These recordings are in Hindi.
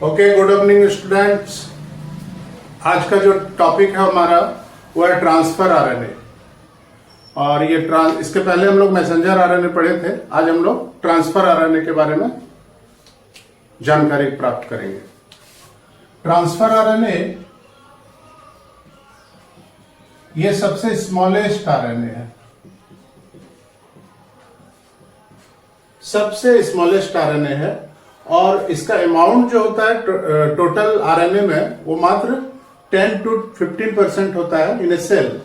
Okay, good evening students. आज का जो टॉपिक है हमारा वो है ट्रांसफर आरएनए। और ये इसके पहले हम लोग मैसेंजर आरएनए पढ़े थे। आज हम लोग ट्रांसफर आरएनए के बारे में जानकारी प्राप्त करेंगे। ट्रांसफर आरएनए ये सबसे स्मॉलेस्ट आरएनए है, सबसे स्मॉलेस्ट आरएनए है। और इसका अमाउंट जो होता है टोटल आरएनए में वो मात्र 10 to 15% होता है इन ए सेल।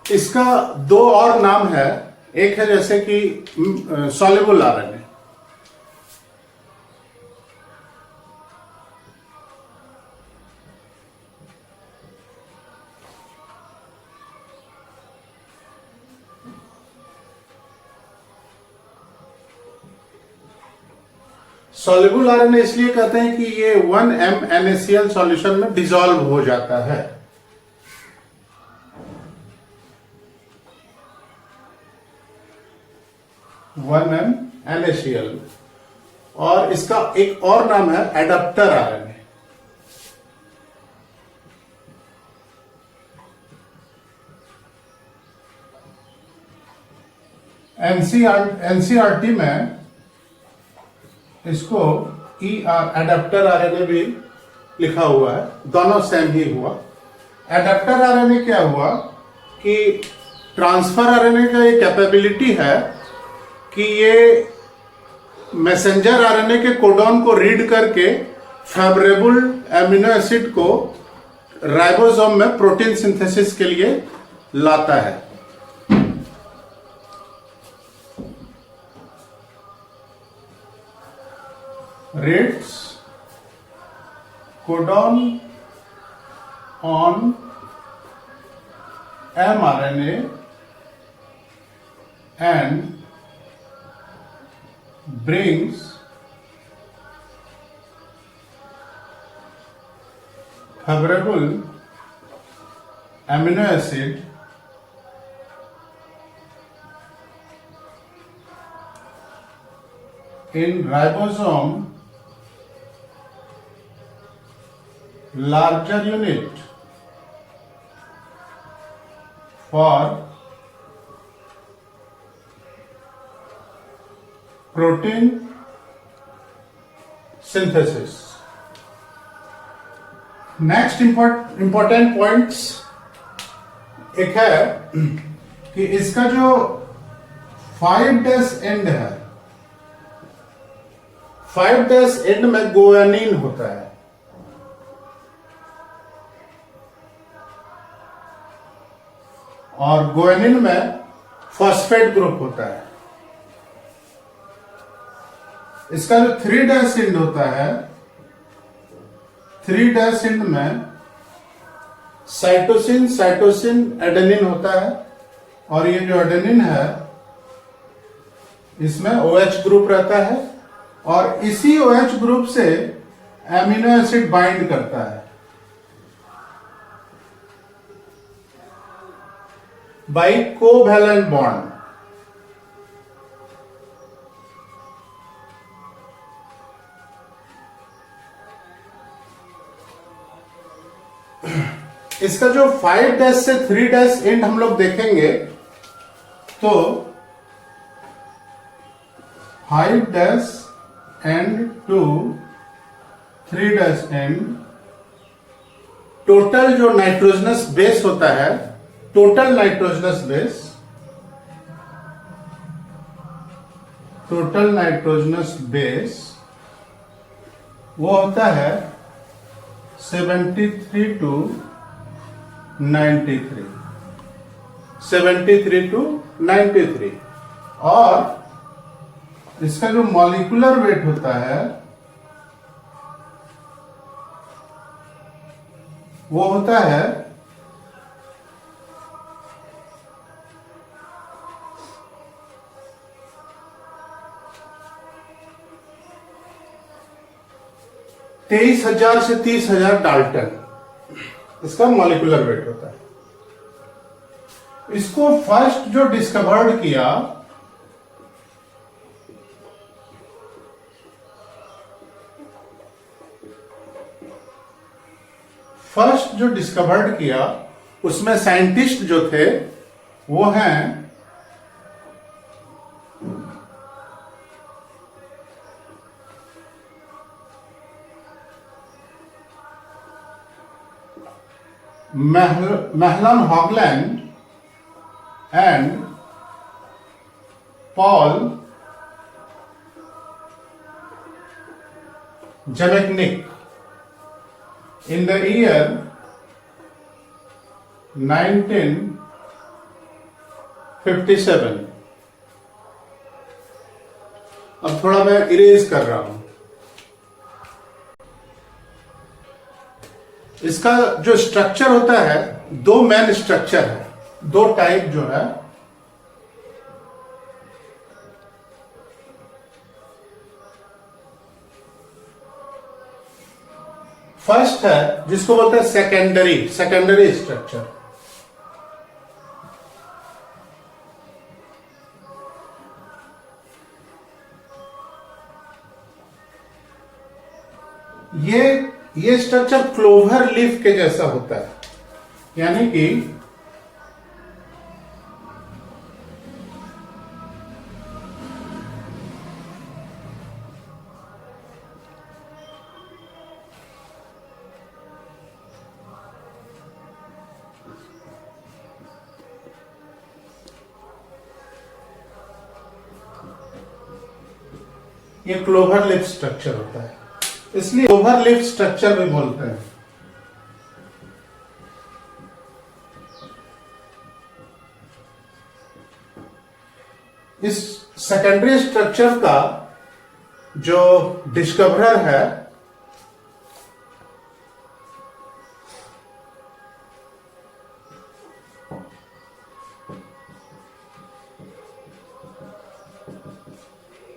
इसका दो और नाम है। एक है जैसे कि सॉल्युबल आरएनए, सॉल्युबल आरएनए इसलिए कहते हैं कि ये 1 NaCl सॉल्यूशन में डिसॉल्व हो जाता है। NaCl। और इसका एक और नाम है एडाप्टर आरएनए। एनसीईआरटी में इसको एडाप्टर आरएनए भी लिखा हुआ है, दोनों सेम ही हुआ। एडाप्टर आरएनए क्या हुआ कि ट्रांसफर आरएनए का ये कैपेबिलिटी है कि ये मैसेंजर आरएनए के कोडॉन को रीड करके फेवरेबल एमिनो एसिड को राइबोसोम में प्रोटीन सिंथेसिस के लिए लाता है। reads codon on mRNA and brings favorable amino acid in ribosome larger unit for protein synthesis। Next important points एक है कि इसका जो 5' एंड है, 5' एंड में गुआनिन होता है। और गुआनिन में फॉस्फेट ग्रुप होता है। इसका जो 3' एंड होता है, 3' एंड में साइटोसिन एडेनिन होता है। और ये जो एडेनिन है इसमें OH ग्रुप रहता है और इसी OH ग्रुप से एमिनो एसिड बाइंड करता है बाई कोवैलेंट बॉन्ड। इसका जो 5' से 3' एंड हम लोग देखेंगे तो 5' एंड टू 3' एंड टोटल जो नाइट्रोजनस बेस होता है, टोटल नाइट्रोजनस बेस वो होता है 73 to 93। और इसका जो मॉलिक्यूलर वेट होता है वो होता है 23,000 से 30,000 डाल्टन। इसका मॉलिक्यूलर वेट होता है। इसको फर्स्ट जो डिस्कवर्ड किया उसमें साइंटिस्ट जो थे वो हैं Mahlon Hoagland and Paul Zamecnik in the year 1957। अब थोड़ा मैं इरेज कर रहा हूं। इसका जो स्ट्रक्चर होता है, दो मेन स्ट्रक्चर है, दो टाइप जो है। फर्स्ट है जिसको बोलते हैं सेकेंडरी स्ट्रक्चर। ये स्ट्रक्चर क्लोवर लीफ के जैसा होता है, यानी कि ये क्लोवर लीफ स्ट्रक्चर होता है, इसलिए क्लोवर लीफ स्ट्रक्चर भी बोलते हैं। इस सेकेंडरी स्ट्रक्चर का जो डिस्कवरर है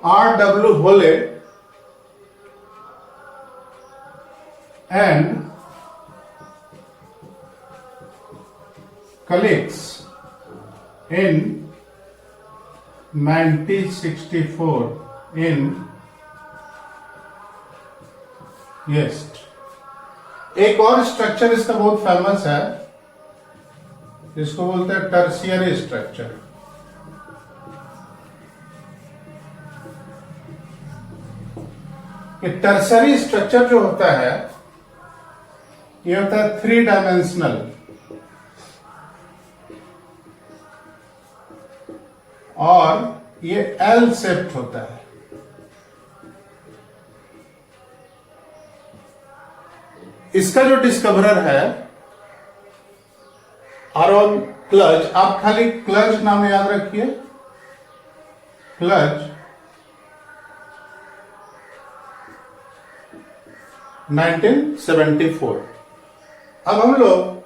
R.W. Hole and colleagues in 1964 in yeast. एक और स्ट्रक्चर इसका बहुत फेमस है, जिसको बोलते हैं टर्शियरी स्ट्रक्चर। टर्सरी स्ट्रक्चर जो होता है ये होता है 3 डायमेंशनल, और ये एल शेप्ड होता है। इसका जो डिस्कवरर है आरोन क्लज, आप खाली क्लज नाम याद रखिए, क्लज 1974। अब हम लोग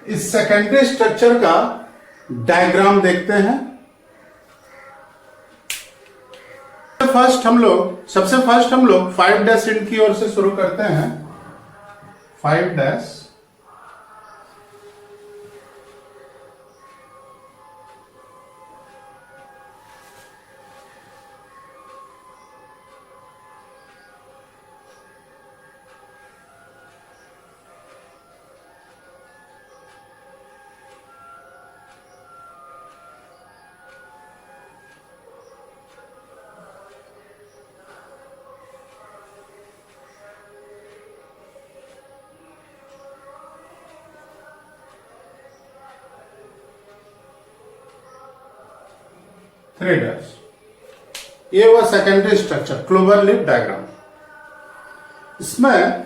इस सेकेंडरी स्ट्रक्चर का डायग्राम देखते हैं। सबसे फर्स्ट हम लोग 5 डैश इंड की ओर से शुरू करते हैं। 5 डैश, थ्री डैश, ये हुआ secondary structure, clover leaf diagram. इसमें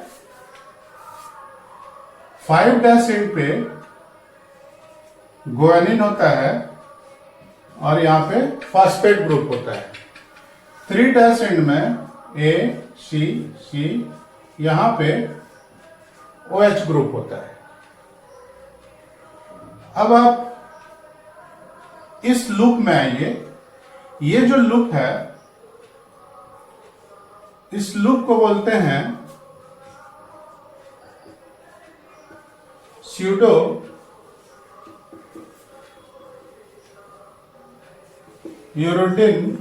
5 डैश एंड पे गुआनिन होता है और यहां पे फास्फेट ग्रुप होता है। 3 डैश एंड में ए सी सी, यहां पे OH ग्रुप होता है। अब आप इस लूप में आइए। ये जो लूप है, इस लूप को बोलते हैं स्यूडो यूरोडिन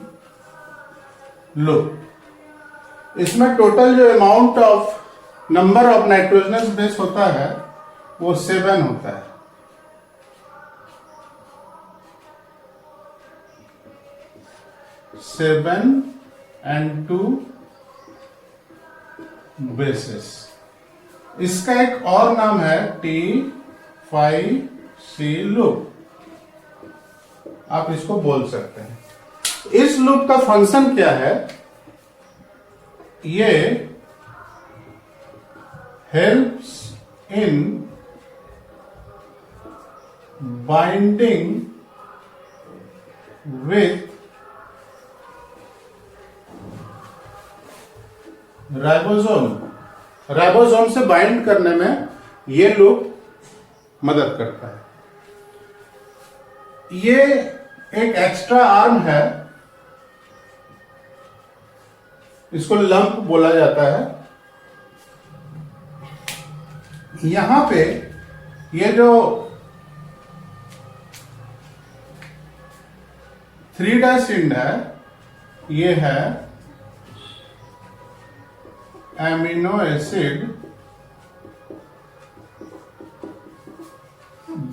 लूप। इसमें टोटल जो amount of number of nitrogenous base होता है वो 7 होता है। 7 and 2 बेसिस। इसका एक और नाम है T5C लूप, आप इसको बोल सकते हैं। इस लूप का फंक्शन क्या है? ये helps in binding with ribosome से बाइंड करने में ये लूप मदद करता है। ये एक एक्स्ट्रा आर्म है, इसको लंप बोला जाता है। यहां पे ये जो 3' एंड है, ये है एमिनो एसिड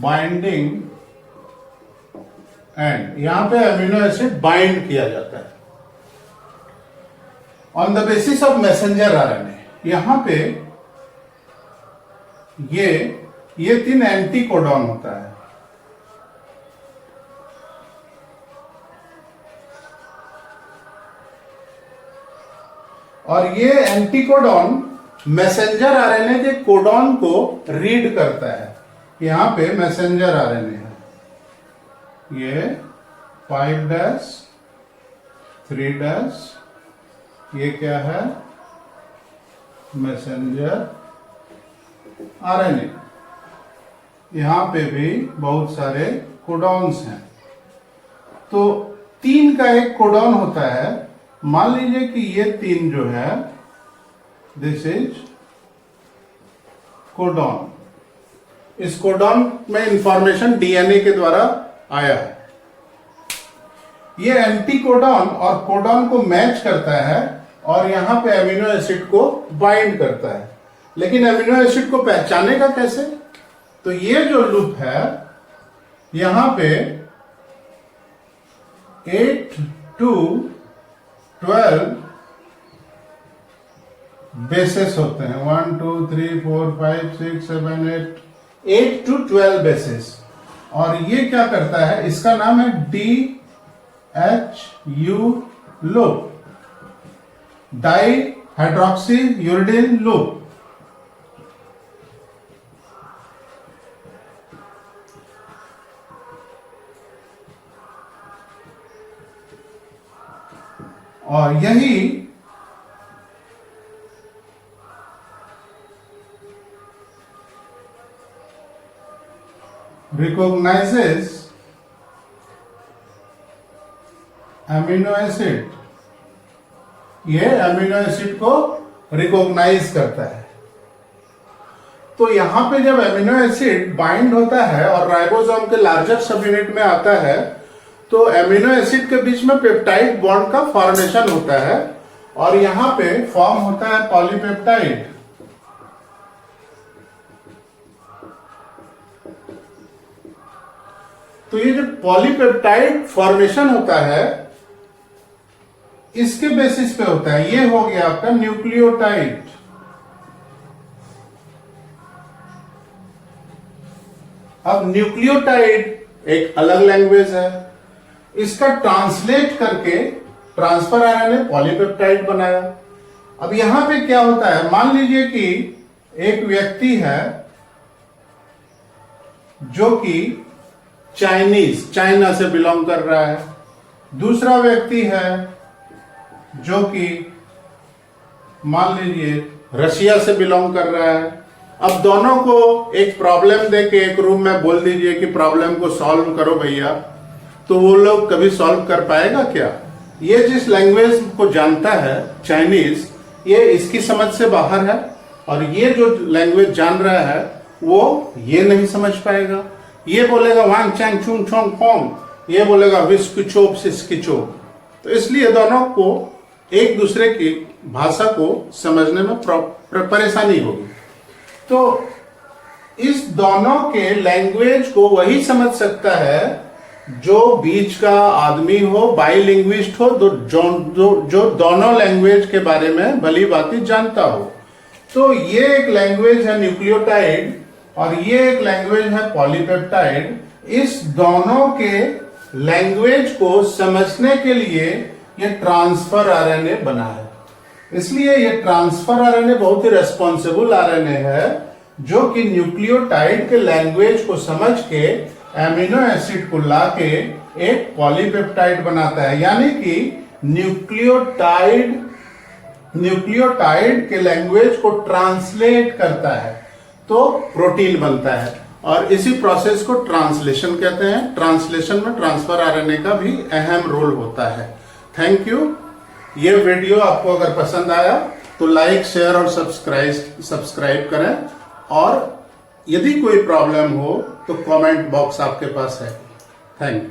बाइंडिंग एंड। यहां पे अमीनो एसिड बाइंड किया जाता है on the basis of messenger RNA. यहां पे ये 3 एंटी कोडॉन होता है। और ये एंटीकोडॉन मैसेंजर आरएनए के कोडॉन को रीड करता है। यहां पे मैसेंजर आरएनए है, ये 5' 3', ये क्या है? Messenger RNA. यहां पे भी बहुत सारे कोडॉन्स हैं। तो 3 का एक कोडॉन होता है। मान लीजिए कि ये 3 जो है, दिस इज कोडॉन। इस कोडॉन में इंफॉर्मेशन डीएनए के द्वारा आया है। ये एंटी कोडॉन और कोडॉन को मैच करता है और यहां पे अमीनो एसिड को बाइंड करता है। लेकिन अमीनो एसिड को पहचानेगा कैसे? तो ये जो लूप है, यहां पे 8 to 12 बेसेस होते हैं। 1 2 3 4 5 6 7 8 to 12 बेसेस। और ये क्या करता है? इसका नाम है DHU loop, di hydroxy uridine loop. और यही recognizes अमीनो एसिड, ये अमीनो एसिड को रिकॉग्नाइज करता है। तो यहां पे जब अमीनो एसिड बाइंड होता है और राइबोसोम के लार्जर सब यूनिट में आता है, तो अमीनो एसिड के बीच में पेप्टाइड बॉन्ड का फॉर्मेशन होता है और यहां पे फॉर्म होता है पॉलीपेप्टाइड। तो ये जो पॉलीपेप्टाइड फॉर्मेशन होता है, इसके बेसिस पे होता है। ये हो गया आपका न्यूक्लियोटाइड। अब न्यूक्लियोटाइड एक अलग लैंग्वेज है, इसका ट्रांसलेट करके ट्रांसफर आरएनए पॉलीपेप्टाइड बनाया। अब यहां पे क्या होता है? मान लीजिए कि एक व्यक्ति है जो कि चाइना से बिलोंग कर रहा है, दूसरा व्यक्ति है जो कि मान लीजिए रशिया से बिलोंग कर रहा है। अब दोनों को एक प्रॉब्लम देके एक रूम में बोल दीजिए कि प्रॉब्लम को सॉल्व करो भैया, तो वो लोग कभी सॉल्व कर पाएगा क्या? ये जिस लैंग्वेज को जानता है चाइनीज, ये इसकी समझ से बाहर है। और ये जो लैंग्वेज जान रहा है वो ये नहीं समझ पाएगा। ये बोलेगा वांग चैंग चुंग चोंग फोंग, ये बोलेगा विस्किचोप सिस्किचोप। तो इसलिए दोनों को एक दूसरे की भाषा को समझने में परेशानी होगी। तो इस दोनों के लैंग्वेज को वही समझ सकता है जो बीच का आदमी हो, बाईलिंग्विस्ट हो, जो दोनों लैंग्वेज के बारे में भली भांति जानता हो। तो ये एक लैंग्वेज है न्यूक्लियोटाइड और ये एक लैंग्वेज है पॉलीपेप्टाइड। इस दोनों के लैंग्वेज को समझने के लिए ये ट्रांसफर आरएनए बना है। इसलिए ये ट्रांसफर आरएनए बहुत ही रेस्पॉन्सिबल आरएनए है जो कि न्यूक्लियोटाइड के लैंग्वेज को समझ के एमिनो एसिड को लाके एक पॉलीपेप्टाइड बनाता है। यानी कि न्यूक्लियोटाइड के लैंग्वेज को ट्रांसलेट करता है तो प्रोटीन बनता है, और इसी प्रोसेस को ट्रांसलेशन कहते हैं। ट्रांसलेशन में ट्रांसफर आरएनए का भी अहम रोल होता है। Thank you. ये वीडियो आपको अगर पसंद आया तो लाइक, शेयर और सब्सक्राइब करें, और यदि कोई प्रॉब्लम हो तो कमेंट बॉक्स आपके पास है। Thank you.